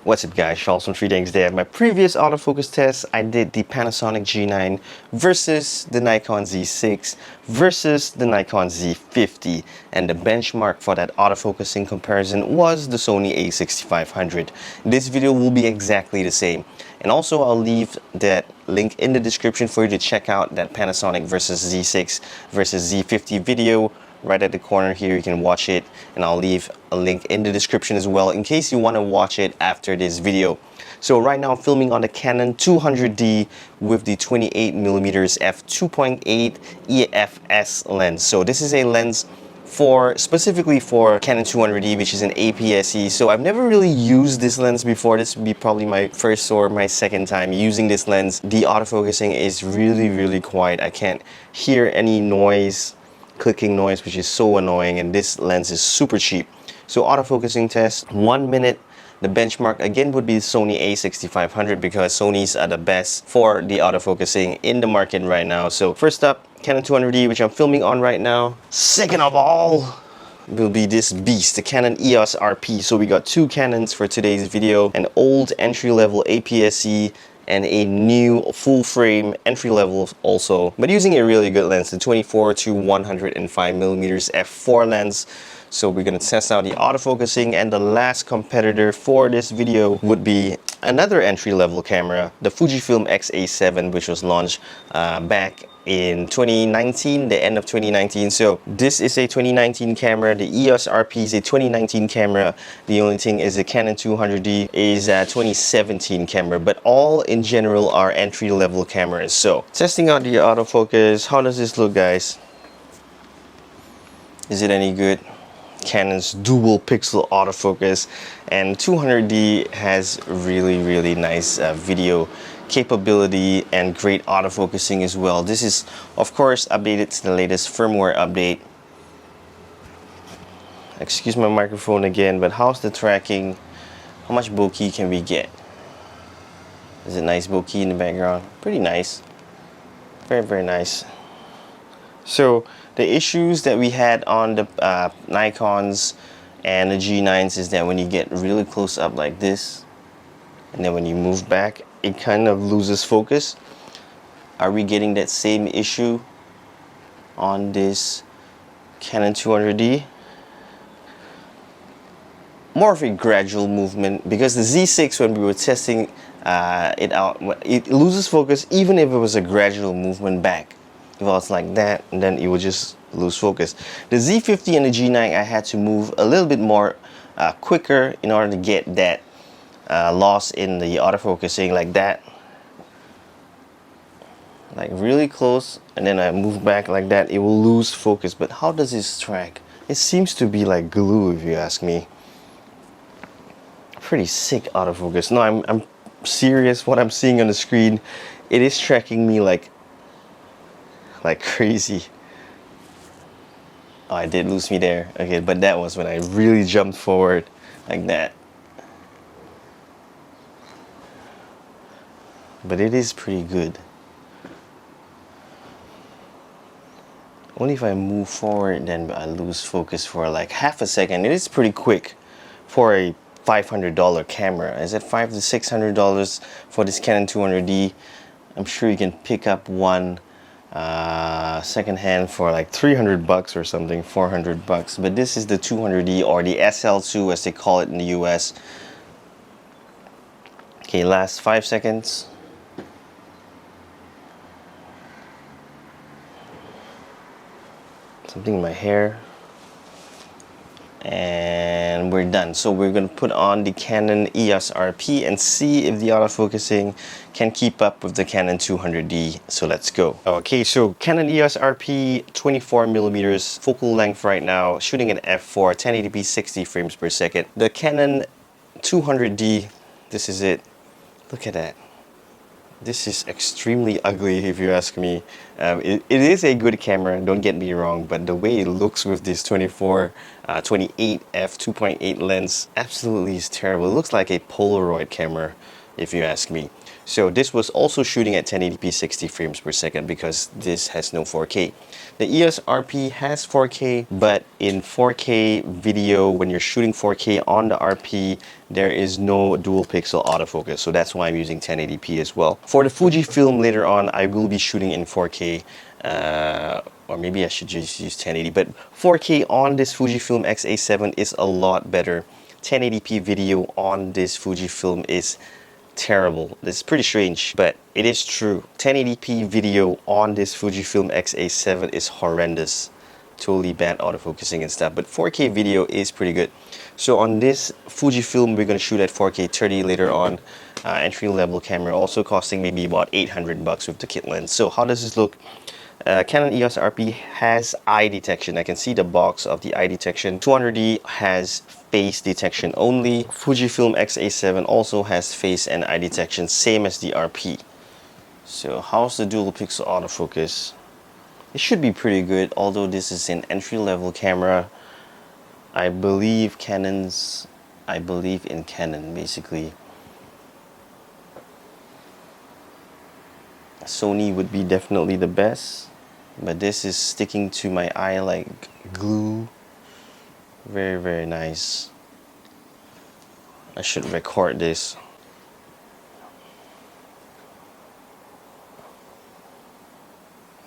What's up guys, Charles from treetanks-dev. My previous autofocus test, I did the Panasonic G9 versus the Nikon Z6 versus the Nikon Z50, and the benchmark for that autofocusing comparison was the Sony a6500. This video will be exactly the same, and also I'll leave that link in the description for you to check out that Panasonic versus Z6 versus Z50 video. Right at the corner here, you can watch it, and I'll leave a link in the description as well in case you want to watch it after this video. So right now I'm filming on the Canon 200D with the 28mm f2.8 EFS lens. So this is a lens specifically for Canon 200D, which is an APS-C. So I've never really used this lens before. This would be probably my first or my second time using this lens. The autofocusing is really quiet. I can't hear any noise, clicking noise, which is so annoying, and this lens is super cheap. So autofocusing test, 1 minute. The benchmark again would be Sony a6500 because Sonys are the best for the autofocusing in the market right now. So first up, Canon 200D, which I'm filming on right now. Second of all will be this beast, the Canon EOS RP. So we got two Canons for today's video, an old entry-level APS-C and a new full frame entry level also, but using a really good lens, the 24 to 105mm f4 lens. So we're gonna test out the autofocusing, and the last competitor for this video would be another entry level camera, the Fujifilm X-A7, which was launched back in 2019, the end of 2019. So this is a 2019 camera. The EOS RP is a 2019 camera. The only thing is the Canon 200D is a 2017 camera, but all in general are entry-level cameras. So testing out the autofocus. How does this look, guys? Is it any good? Canon's dual pixel autofocus, and 200D has really nice video capability and great autofocusing as well. This is of course updated to the latest firmware update. Excuse my microphone again, but how's the tracking? How much bokeh can we get? Is it nice bokeh in the background? Pretty nice. Very nice. So the issues that we had on the Nikons and the G9s is that when you get really close up like this, and then when you move back, it kind of loses focus. Are we getting that same issue on this Canon 200D? More of a gradual movement, because the Z6, when we were testing it out, it loses focus even if it was a gradual movement back. If I was like that, and then it would just lose focus. The Z50 and the G9, I had to move a little bit more quicker in order to get that loss in the autofocusing, like that, like really close, and then I move back like that, it will lose focus. But how does this track? It seems to be like glue, if you ask me. Pretty sick autofocus. No, I'm serious. What I'm seeing on the screen, it is tracking me like crazy. Oh, it did lose me there. Okay, but that was when I really jumped forward like that. But it is pretty good. Only if I move forward, then I lose focus for like half a second. It is pretty quick for a $500 camera. Is it $500 to $600 for this Canon 200D? I'm sure you can pick up one secondhand for like 300 bucks or something, 400 bucks. But this is the 200D, or the SL2 as they call it in the US. Okay, last 5 seconds. Something in my hair, and we're done. So we're going to put on the Canon EOS RP and see if the autofocusing can keep up with the Canon 200D. So let's go. Okay, so Canon EOS RP, 24mm focal length right now, shooting at f4, 1080p 60 frames per second. The Canon 200D, this is it. Look at that. This is extremely ugly, if you ask me. It is a good camera, don't get me wrong, but the way it looks with this 28 f2.8 lens absolutely is terrible. It looks like a Polaroid camera, if you ask me. So this was also shooting at 1080p 60 frames per second because this has no 4K. The EOS RP has 4K, but in 4K video, when you're shooting 4K on the RP, there is no dual pixel autofocus. So that's why I'm using 1080p as well. For the Fujifilm later on, I will be shooting in 4K. Or maybe I should just use 1080, but 4K on this Fujifilm X-A7 is a lot better. 1080p video on this Fujifilm is terrible. It's pretty strange, but it is true. 1080p video on this Fujifilm X-A7 is horrendous. Totally bad autofocusing and stuff, but 4K video is pretty good. So on this Fujifilm, we're going to shoot at 4K 30 later on. Entry-level camera, also costing maybe about 800 bucks with the kit lens. So how does this look? Canon EOS RP has eye detection. I can see the box of the eye detection. 200D has face detection only. Fujifilm X-A7 also has face and eye detection, same as the RP. So how's the dual pixel autofocus? It should be pretty good, although this is an entry-level camera. I believe in Canon basically. Sony would be definitely the best, but this is sticking to my eye like glue. Very, very nice. I should record this.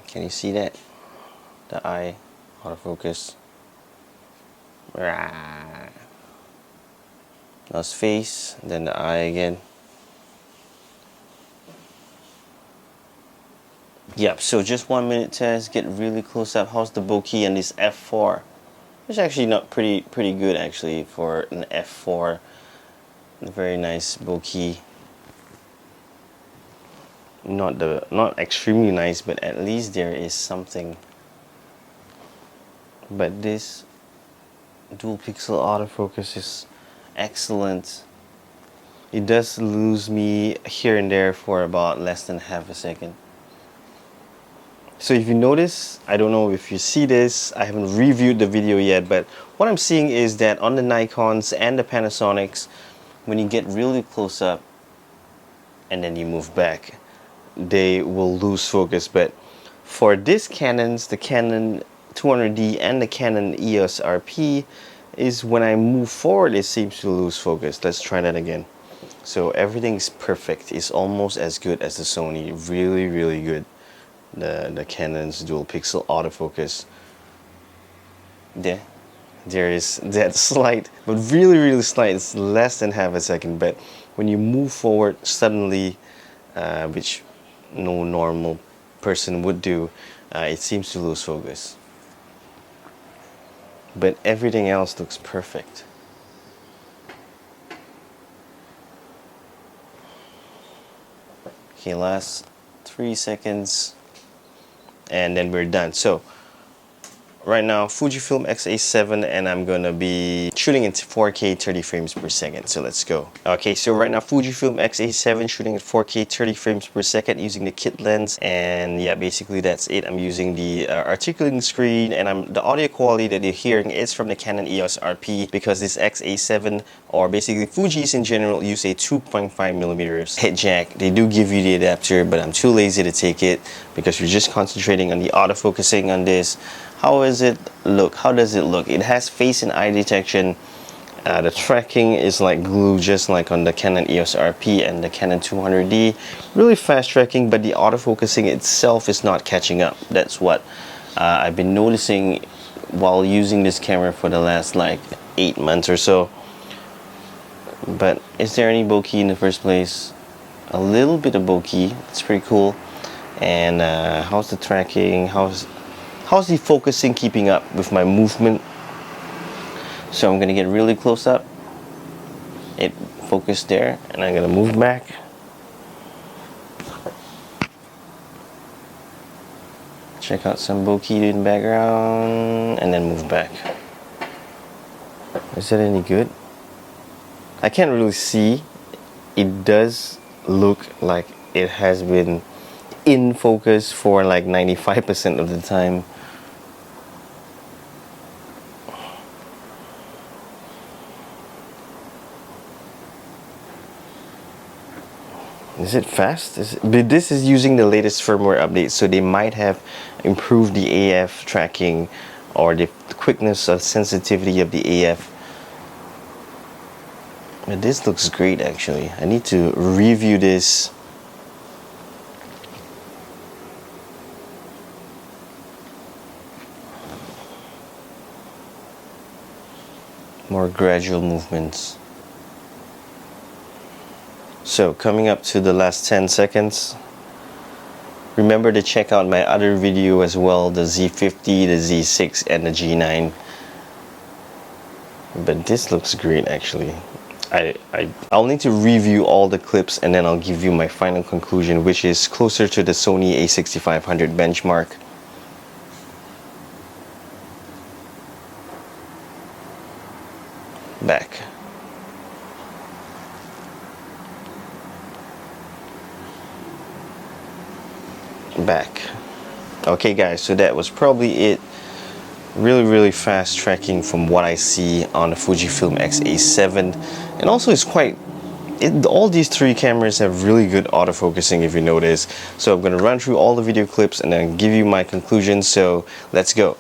Can you see that? The eye autofocus. That's face, then the eye again. Yep, so just 1 minute test, get really close up. How's the bokeh on this f4? It's actually not pretty good actually for an f4. Very nice bokeh. Not extremely nice, but at least there is something. But this dual pixel autofocus is excellent. It does lose me here and there for about less than half a second. So if you notice, I don't know if you see this, I haven't reviewed the video yet, but what I'm seeing is that on the Nikons and the Panasonics, when you get really close up and then you move back, they will lose focus. But for these Canons, the Canon 200D and the Canon EOS RP, is when I move forward, it seems to lose focus. Let's try that again. So everything's perfect. It's almost as good as the Sony. Really, really good. The Canon's dual pixel autofocus. There is that slight, but really, really slight. It's less than half a second. But when you move forward suddenly, which no normal person would do, it seems to lose focus. But everything else looks perfect. Okay, last 3 seconds. And then we're done. So right now, Fujifilm X-A7, and I'm gonna be shooting in 4K 30 frames per second. So let's go. Okay, so right now Fujifilm X-A7 shooting at 4K 30 frames per second using the kit lens, and yeah, basically that's it. I'm using the articulating screen, and the audio quality that you're hearing is from the Canon EOS RP because this X-A7, or basically Fuji's in general, use a 2.5mm head jack. They do give you the adapter, but I'm too lazy to take it because we're just concentrating on the autofocusing on this. How does it look? It has face and eye detection. The tracking is like glue, just like on the Canon EOS RP and the Canon 200D. Really fast tracking, but the autofocusing itself is not catching up. That's what I've been noticing while using this camera for the last like 8 months or so. But is there any bokeh in the first place? A little bit of bokeh. It's pretty cool. And how's the tracking? How's the focusing keeping up with my movement? So I'm gonna get really close up. It focused there, and I'm gonna move back. Check out some bokeh in the background, and then move back. Is that any good? I can't really see. It does look like it has been in focus for like 95% of the time. Is it fast? But this is using the latest firmware update, so they might have improved the AF tracking or the quickness or sensitivity of the AF. But this looks great actually. I need to review this. More gradual movements. So coming up to the last 10 seconds. Remember to check out my other video as well, the Z50, the Z6 and the G9. But this looks great actually. I'll need to review all the clips and then I'll give you my final conclusion, which is closer to the Sony a6500 benchmark. Back. Back. Okay guys, so that was probably it. Really fast tracking from what I see on the Fujifilm X-A7, and also it's quite all these three cameras have really good autofocusing if you notice. So I'm going to run through all the video clips and then give you my conclusion, so let's go.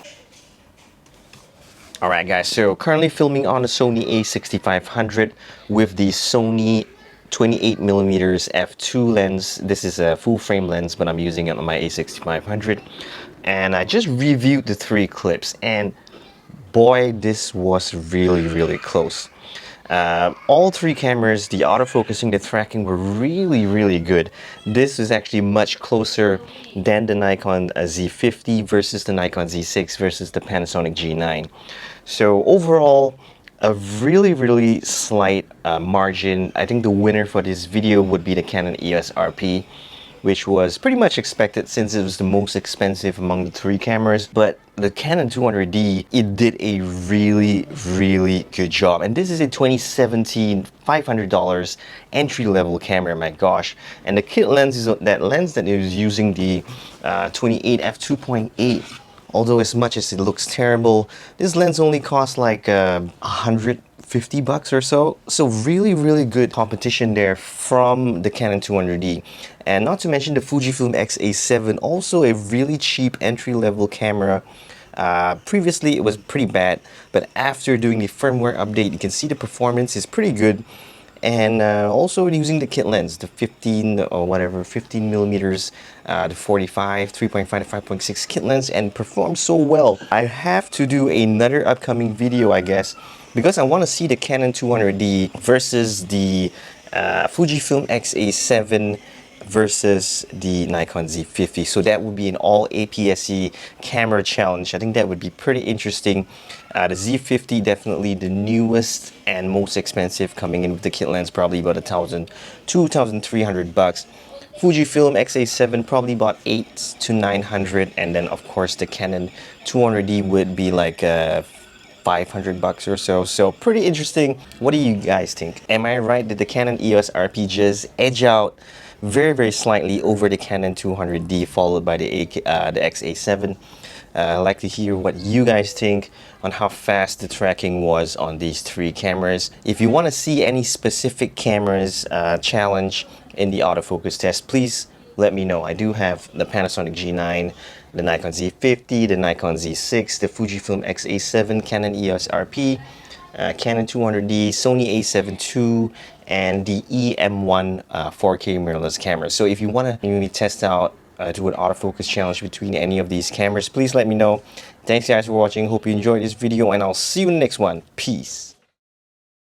Alright guys, so currently filming on the Sony a6500 with the Sony 28mm f2 lens. This is a full frame lens, but I'm using it on my a6500. And I just reviewed the three clips, and boy, this was really close. All three cameras, the autofocusing, the tracking were really good. This is actually much closer than the Nikon Z50 versus the Nikon Z6 versus the Panasonic G9. So overall, a really slight margin. I think the winner for this video would be the Canon EOS RP, which was pretty much expected since it was the most expensive among the three cameras. But the Canon 200D, it did a really good job. And this is a 2017 $500 entry-level camera, my gosh. And the kit lens is that lens that is using the 28 f2.8. Although as much as it looks terrible, this lens only costs like $150 or so. So really good competition there from the Canon 200D. And not to mention the Fujifilm X-A7, also a really cheap entry-level camera. Previously it was pretty bad, but after doing the firmware update, you can see the performance is pretty good. And also using the kit lens, the 15 or whatever, 15 millimeters, the 45, 3.5 to 5.6 kit lens, and performs so well. I have to do another upcoming video, I guess, because I want to see the Canon 200D versus the Fujifilm X-A7 versus the Nikon Z50. So that would be an all APS-C camera challenge. I think that would be pretty interesting. The Z50 definitely the newest and most expensive, coming in with the kit lens probably about $2,300. Fujifilm X-A7 probably about $800 to $900, and then of course the Canon 200D would be like $500 or so. So pretty interesting. What do you guys think? Am I right that the Canon EOS RP just edge out very slightly over the Canon 200D, followed by the X-A7? I'd like to hear what you guys think on how fast the tracking was on these three cameras. If you want to see any specific cameras challenge in the autofocus test, please let me know. I do have the Panasonic G9, the Nikon Z50, the Nikon Z6, the Fujifilm X-A7, Canon EOS RP, Canon 200D, Sony a7 II, and the EM1 4K mirrorless camera. So if you want to maybe test out do an autofocus challenge between any of these cameras, please let me know. Thanks guys for watching. Hope you enjoyed this video, and I'll see you in the next one. Peace.